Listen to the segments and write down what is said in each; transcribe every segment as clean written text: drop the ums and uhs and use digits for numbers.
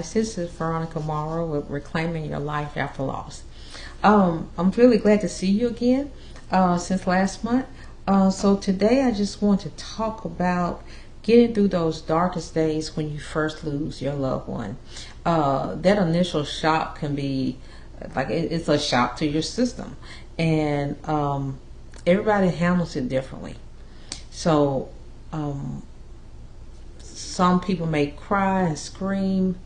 guys. This is Veronica Morrow with Reclaiming Your Life After Loss. I'm really glad to see you again since last month. So today I just want to talk about getting through those darkest days when you first lose your loved one. That initial shock can be like it's a shock to your system, and everybody handles it differently. So some people may cry and scream.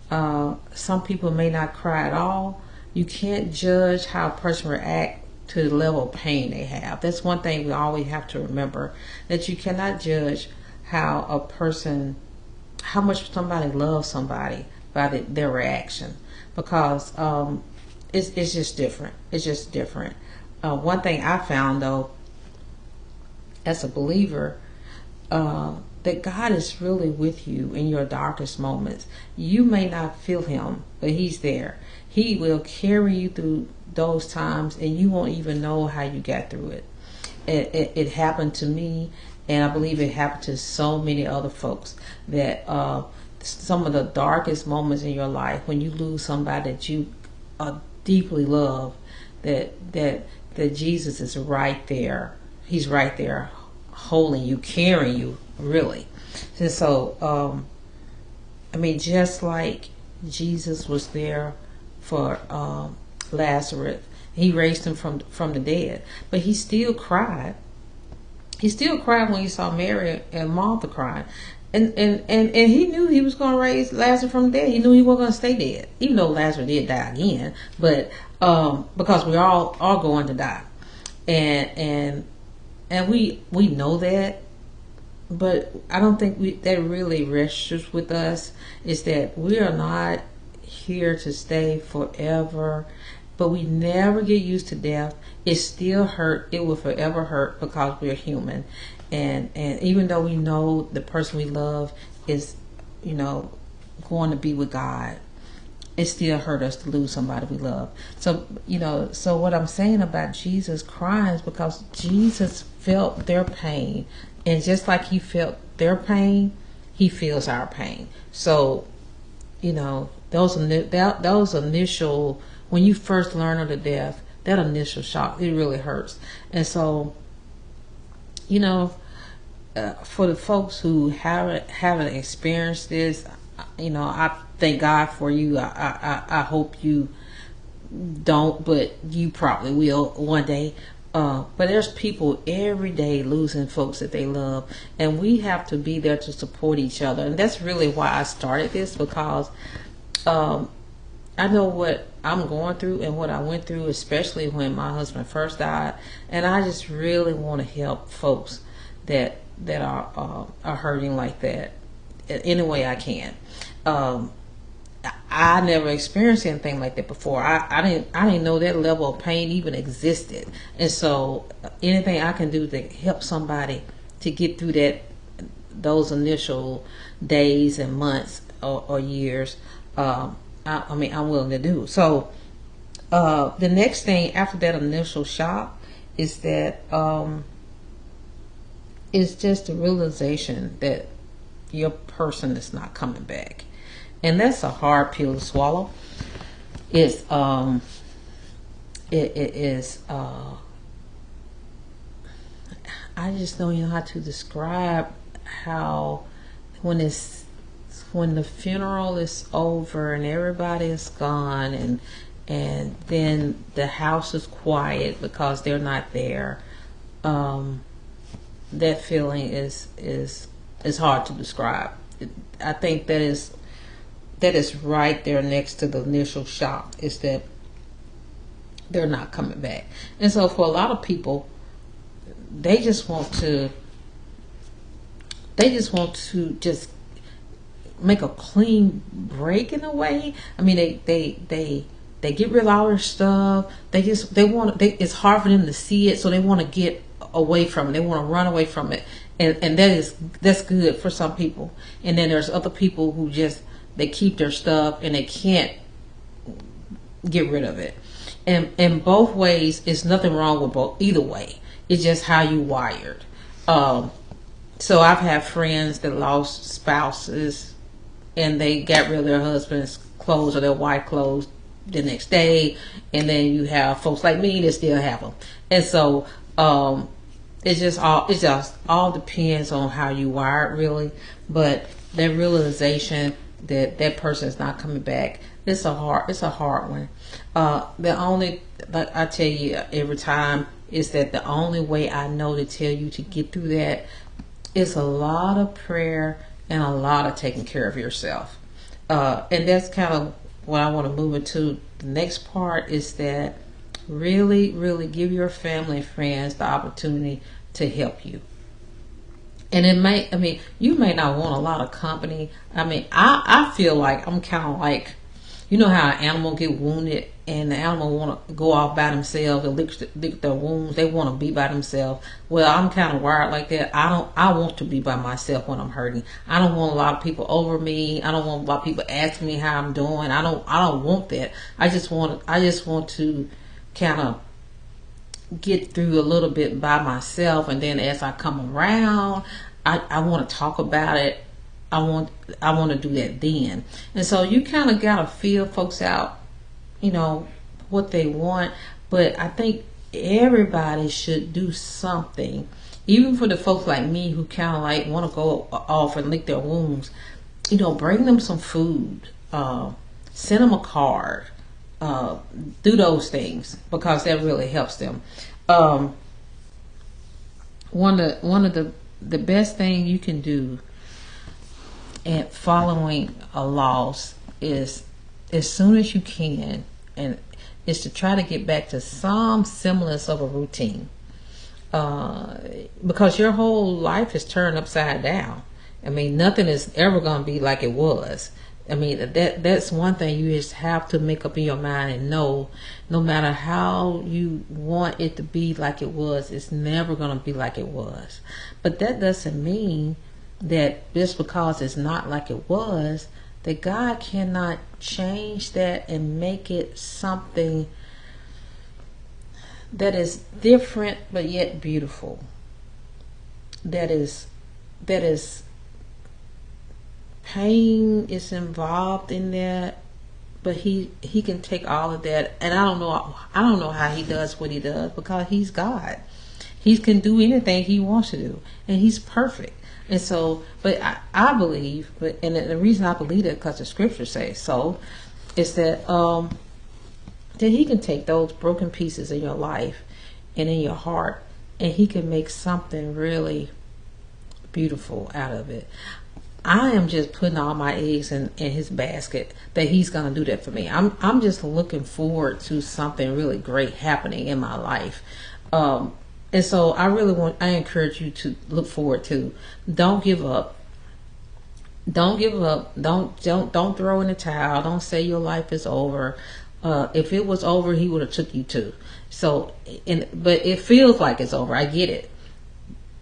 Some people may not cry at all. You can't judge how a person reacts to the level of pain they have. That's one thing we always have to remember, that you cannot judge how much somebody loves somebody by their reaction, because it's just different. It's just different. One thing I found, though, as a believer, that God is really with you in your darkest moments. You may not feel him, but he's there. He will carry you through those times, and you won't even know how you got through it. It happened to me, and I believe it happened to so many other folks, that some of the darkest moments in your life, when you lose somebody that you deeply love, that Jesus is right there. He's right there, holding you, carrying you, really. And so, just like Jesus was there for Lazarus, he raised him from the dead, but he still cried. He still cried when he saw Mary and Martha crying. And he knew he was going to raise Lazarus from the dead. He knew he wasn't going to stay dead, even though Lazarus did die again. But because we all are going to die, and we know that. But I don't think that really registers with us, is that we are not here to stay forever. But we never get used to death. It still hurt. It will forever hurt, because we're human. And even though we know the person we love is, going to be with God, it still hurt us to lose somebody we love. So, so what I'm saying about Jesus crying is because Jesus felt their pain. And just like he felt their pain, he feels our pain. So, those initial, when you first learn of the death, that initial shock, it really hurts. And so, for the folks who haven't experienced this, I thank God for you. I hope you don't, but you probably will one day. But there's people every day losing folks that they love, and we have to be there to support each other. And that's really why I started this, because I know what I'm going through and what I went through, especially when my husband first died, and I just really want to help folks that are hurting like that in any way I can. I never experienced anything like that before. I didn't know that level of pain even existed. And so anything I can do to help somebody to get through those initial days and months or years, I'm willing to do. So the next thing after that initial shock is that it's just the realization that your person is not coming back. And that's a hard pill to swallow. It is. I just don't know how to describe how when the funeral is over and everybody is gone, and then the house is quiet because they're not there. That feeling is hard to describe. I think that is right there next to the initial shock, is that they're not coming back. And so for a lot of people, they just want to just make a clean break in a way. They get rid of all their stuff. It's hard for them to see it, so they want to get away from it. They want to run away from it. And that's good for some people. And then there's other people who they keep their stuff and they can't get rid of it. And in both ways, it's nothing wrong with either way. It's just how you wired. So I've had friends that lost spouses and they got rid of their husband's clothes or their wife clothes the next day, and then you have folks like me that still have them. And so it just all depends on how you wired, really. But that realization that that person is not coming back, it's a hard one. The only, like I tell you every time, is that the only way I know to tell you to get through that is a lot of prayer and a lot of taking care of yourself. And that's kind of what I want to move into. The next part is that really, really give your family and friends the opportunity to help you. And you may not want a lot of company. I feel like I'm kind of like, you know how an animal get wounded and the animal want to go off by themselves and lick their wounds. They want to be by themselves. Well, I'm kind of wired like that. I want to be by myself when I'm hurting. I don't want a lot of people over me. I don't want a lot of people asking me how I'm doing. I don't want that. I just want to kind of get through a little bit by myself, and then as I come around, I want to talk about it. I want to do that then. And so you kind of gotta feel folks out, what they want. But I think everybody should do something, even for the folks like me who kind of like want to go off and lick their wounds. Bring them some food, send them a card, do those things, because that really helps them. One of the best thing you can do at following a loss is, as soon as you can, and is to try to get back to some semblance of a routine, because your whole life is turned upside down. Nothing is ever going to be like it was. That's one thing you just have to make up in your mind and know. No matter how you want it to be like it was, it's never going to be like it was. But that doesn't mean that just because it's not like it was, that God cannot change that and make it something that is different but yet beautiful. That is pain is involved in that, but he can take all of that. And I don't know how he does what he does, because he's God. He can do anything he wants to do, and he's perfect. And so, but I believe, and the reason I believe it, because the scriptures say so, is that that he can take those broken pieces in your life and in your heart, and he can make something really beautiful out of it. I am just putting all my eggs in his basket, that he's going to do that for me. I'm just looking forward to something really great happening in my life. And so I encourage you to look forward to. Don't give up. Don't give up. Don't throw in the towel. Don't say your life is over. If it was over, he would have took you too. So, but it feels like it's over. I get it.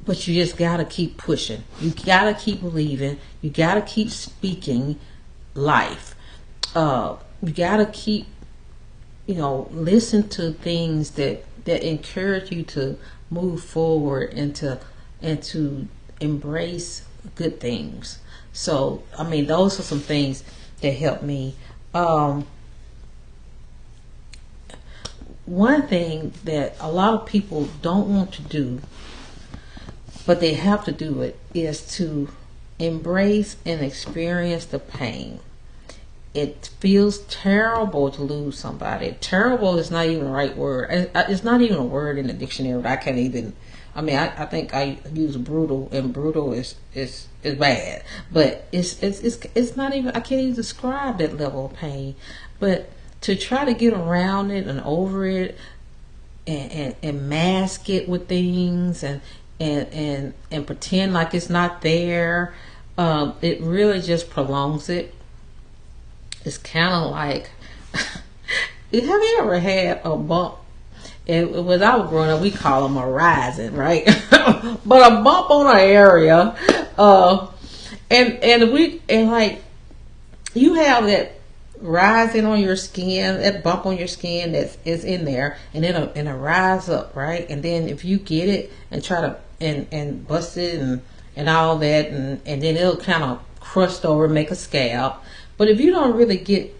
But you just gotta keep pushing. You gotta keep believing. You gotta keep speaking life. You gotta keep, listen to things that encourage you to move forward and to embrace good things. So, those are some things that help me. One thing that a lot of people don't want to do, but they have to do it, is to embrace and experience the pain. It feels terrible to lose somebody. Terrible is not even the right word. It's not even a word in the dictionary. I can't even. I think I use brutal, and brutal is bad. But it's not even. I can't even describe that level of pain. But to try to get around it and over it, and mask it with things and pretend like it's not there, it really just prolongs it. It's kind of like, have you ever had a bump? And when I was growing up, we call them a rising, right? But a bump on an area, and like you have that rising on your skin, that bump on your skin that is in there, and it'll rise up, right? And then if you get it and try to and bust it and all that, and then it'll kind of crushed over, make a scab. But if you don't really get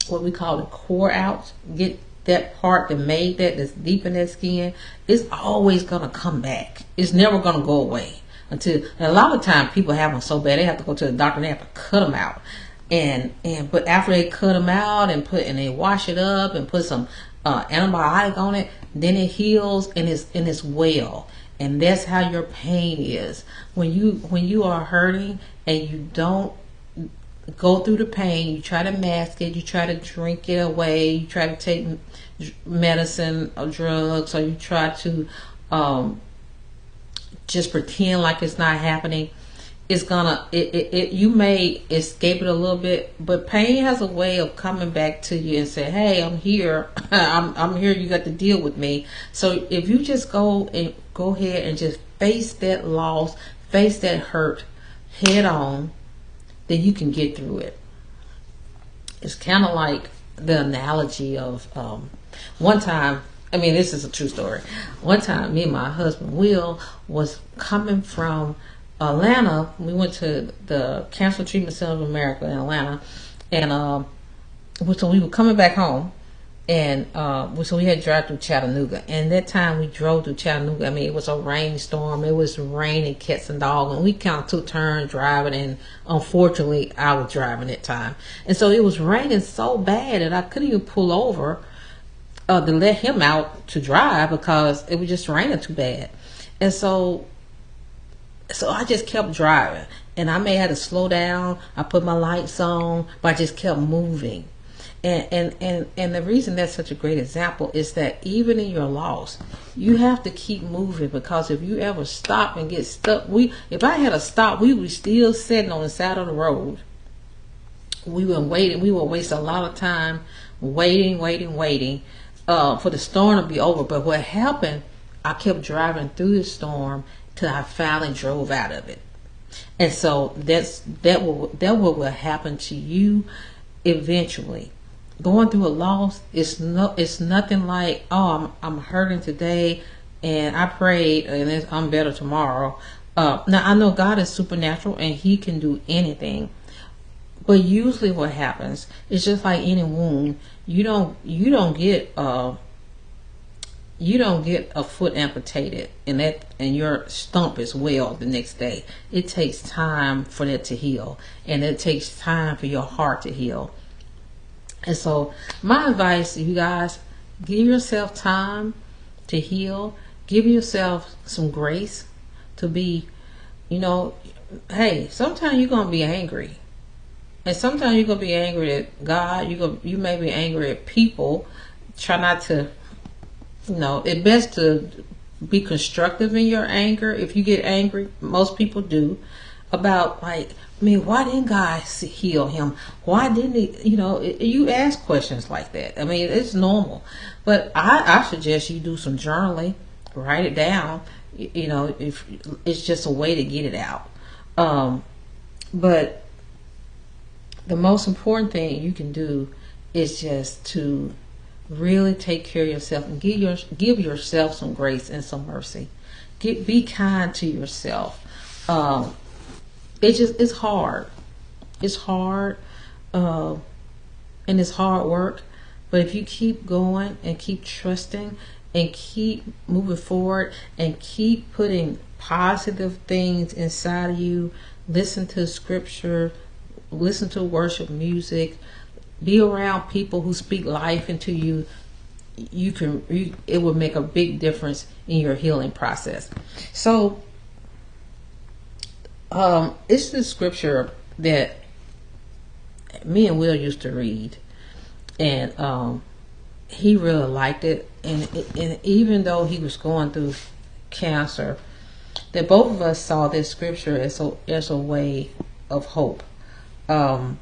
what we call the core out, get that part that made that's deep in that skin, it's always gonna come back. It's never gonna go away until. And a lot of times people have them so bad they have to go to the doctor and they have to cut them out. But after they cut them out and they wash it up and put some antibiotic on it, then it heals and it's well. And that's how your pain is. When you are hurting and you don't go through the pain, you try to mask it, you try to drink it away, you try to take medicine or drugs, or you try to just pretend like it's not happening. It's gonna you may escape it a little bit, but pain has a way of coming back to you and say, hey, I'm here. I'm here, you got to deal with me. So if you just go ahead and just face that loss, face that hurt head on, then you can get through it. It's kind of like the analogy of one time, I mean, this is a true story. One time, me and my husband Will was coming from Atlanta. We went to the Cancer Treatment Center of America in Atlanta, and so we were coming back home, and so we had to drive through Chattanooga. And that time we drove through Chattanooga, I mean, it was a rainstorm. It was raining cats and dogs, and we kind of took turns driving, and unfortunately I was driving that time. And so it was raining so bad that I couldn't even pull over to let him out to drive because it was just raining too bad. And so I just kept driving, and I may have to slow down. I put my lights on, but I just kept moving. And the reason that's such a great example is that even in your loss, you have to keep moving, because if you ever stop and get stuck, if I had a stop, we were still sitting on the side of the road. We were waiting. We would waste a lot of time waiting for the storm to be over. But what happened, I kept driving through the storm till I finally drove out of it. And so that will happen to you eventually. Going through a loss it's nothing like, oh, I'm hurting today and I prayed and I'm better tomorrow. Now I know God is supernatural and He can do anything, but usually what happens is just like any wound. You don't get a foot amputated and your stump is well the next day. It takes time for that to heal, and it takes time for your heart to heal. And so my advice to you guys, give yourself time to heal. Give yourself some grace to be, hey, sometimes you're going to be angry. And sometimes you're going to be angry at God. You may be angry at people. Try not to, it's best to be constructive in your anger. If you get angry, most people do, about why didn't God heal him? Why didn't He? You ask questions like that. I mean, it's normal. But I suggest you do some journaling, write it down. If it's just a way to get it out. But the most important thing you can do is just to really take care of yourself and give yourself some grace and some mercy. Be kind to yourself. It's hard. It's hard, and it's hard work. But if you keep going and keep trusting and keep moving forward and keep putting positive things inside of you, listen to scripture, listen to worship music, be around people who speak life into you, it will make a big difference in your healing process. So it's the scripture that me and Will used to read, and he really liked it, and even though he was going through cancer, that both of us saw this scripture as a way of hope. And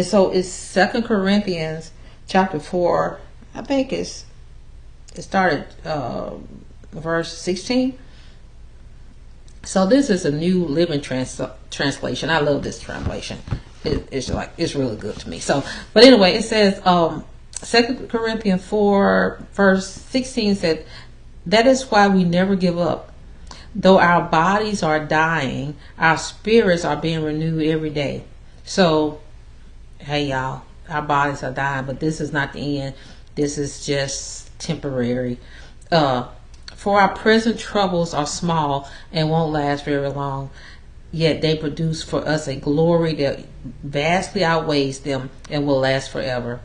so it's 2 Corinthians chapter 4, I think it started verse 16. So this is a New Living Translation. I love this translation. It's really good to me. So, but anyway, it says 2 Corinthians 4 verse 16 said, "That is why we never give up. Though our bodies are dying, our spirits are being renewed every day. So, hey y'all, our bodies are dying, but this is not the end. This is just temporary. For our present troubles are small and won't last very long, yet they produce for us a glory that vastly outweighs them and will last forever.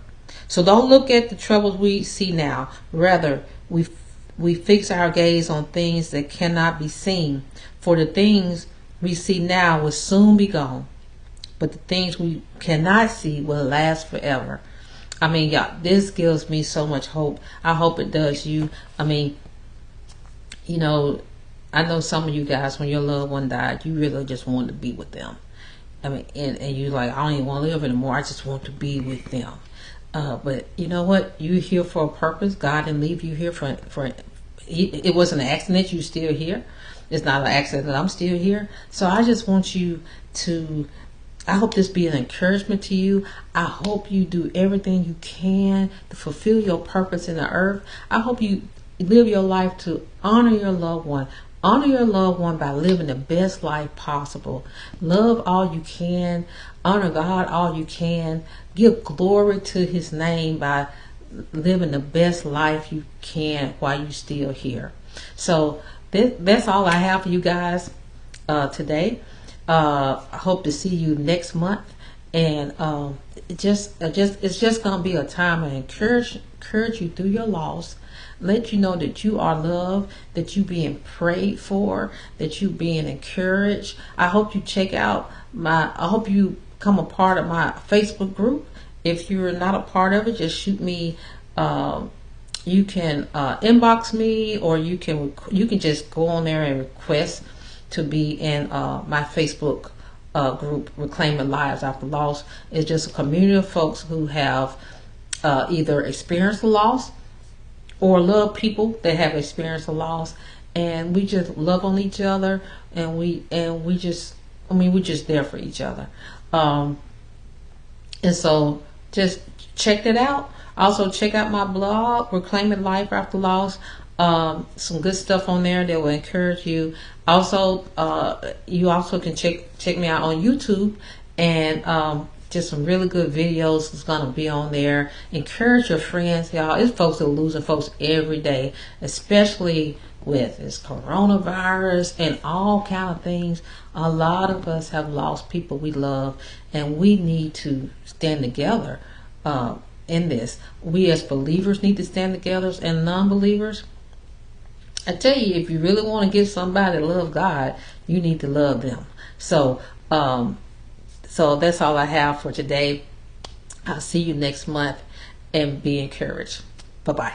So don't look at the troubles we see now. Rather, we fix our gaze on things that cannot be seen. For the things we see now will soon be gone, but the things we cannot see will last forever. I mean, y'all, this gives me so much hope. I hope it does you. I mean, you know, I know some of you guys, when your loved one died, you really just wanted to be with them. I mean, and you're like, I don't even want to live anymore. I just want to be with them. But you know what? You're here for a purpose. God didn't leave you here for it wasn't an accident. You're still here. It's not an accident that I'm still here. So I just want you to, I hope this be an encouragement to you. I hope you do everything you can to fulfill your purpose in the earth. I hope you live your life to honor your loved one. Honor your loved one by living the best life possible. Love all you can. Honor God all you can. Give glory to his name by living the best life you can while you're still here. So that's all I have for you guys today. I hope to see you next month. And it's just gonna be a time to encourage you through your loss. Let you know that you are loved, that you being prayed for, that you being encouraged. I hope you check out I hope you become a part of my Facebook group. If you're not a part of it, just shoot me. You can inbox me, or you can just go on there and request to be in my Facebook group, Reclaiming Lives After Loss. It's just a community of folks who have either experienced a loss or love people that have experienced a loss, and we just love on each other, and we're just there for each other. And so just check that out. Also check out my blog, Reclaiming Life After Loss. Some good stuff on there that will encourage you. Also, you also can check me out on YouTube, and just some really good videos is going to be on there. Encourage your friends, y'all. It's folks that are losing folks every day, especially with this coronavirus and all kind of things. A lot of us have lost people we love, and we need to stand together in this. We as believers need to stand together, and non-believers, I tell you, if you really want to get somebody to love God, you need to love them. So so that's all I have for today. I'll see you next month, and be encouraged. Bye-bye.